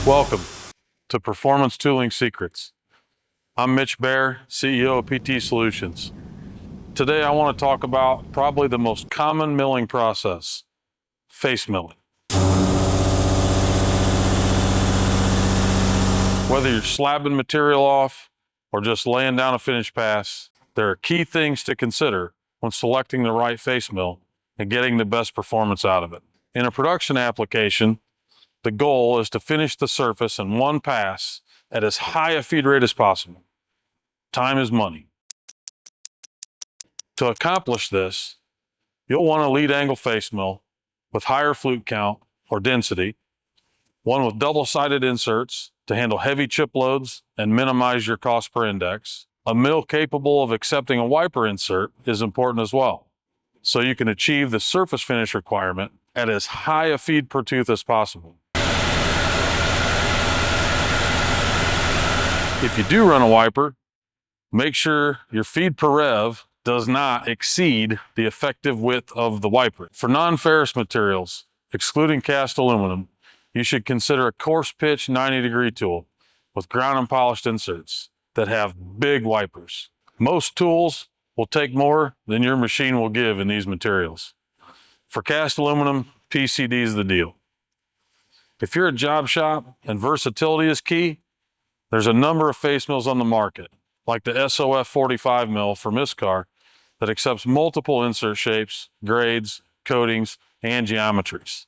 Welcome to Performance Tooling Secrets. I'm Mitch Bair, CEO of PT Solutions. Today I want to talk about probably the most common milling process, face milling. Whether you're slabbing material off or just laying down a finished pass, there are key things to consider when selecting the right face mill and getting the best performance out of it. In a production application, the goal is to finish the surface in one pass at as high a feed rate as possible. Time is money. To accomplish this, you'll want a lead angle face mill with higher flute count or density, one with double-sided inserts to handle heavy chip loads and minimize your cost per index. A mill capable of accepting a wiper insert is important as well, so you can achieve the surface finish requirement at as high a feed per tooth as possible. If you do run a wiper, make sure your feed per rev does not exceed the effective width of the wiper. For non-ferrous materials, excluding cast aluminum, you should consider a coarse pitch 90-degree tool with ground and polished inserts that have big wipers. Most tools will take more than your machine will give in these materials. For cast aluminum, PCD is the deal. If you're a job shop and versatility is key, there's a number of face mills on the market, like the SOF 45 mill from ISCAR, that accepts multiple insert shapes, grades, coatings, and geometries.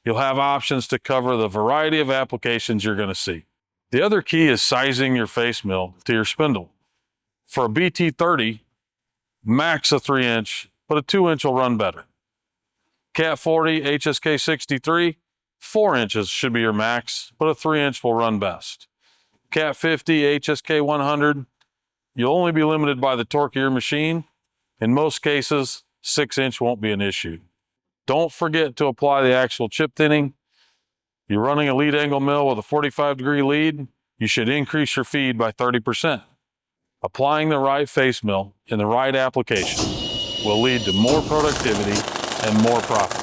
You'll have options to cover the variety of applications you're going to see. The other key is sizing your face mill to your spindle. For a BT30, max a 3-inch, but a 2-inch will run better. Cat 40, HSK 63, 4 inches should be your max, but a 3-inch will run best. Cat 50, HSK 100, you'll only be limited by the torque of your machine. In most cases, 6-inch won't be an issue. Don't forget to apply the actual chip thinning. You're running a lead angle mill with a 45-degree lead, you should increase your feed by 30%. Applying the right face mill in the right application will lead to more productivity and more profit.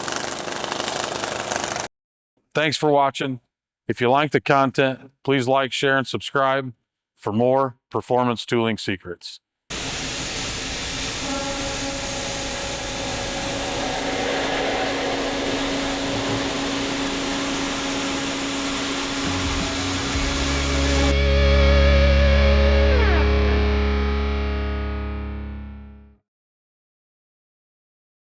Thanks for watching. If you like the content, please like, share, and subscribe for more performance tooling secrets.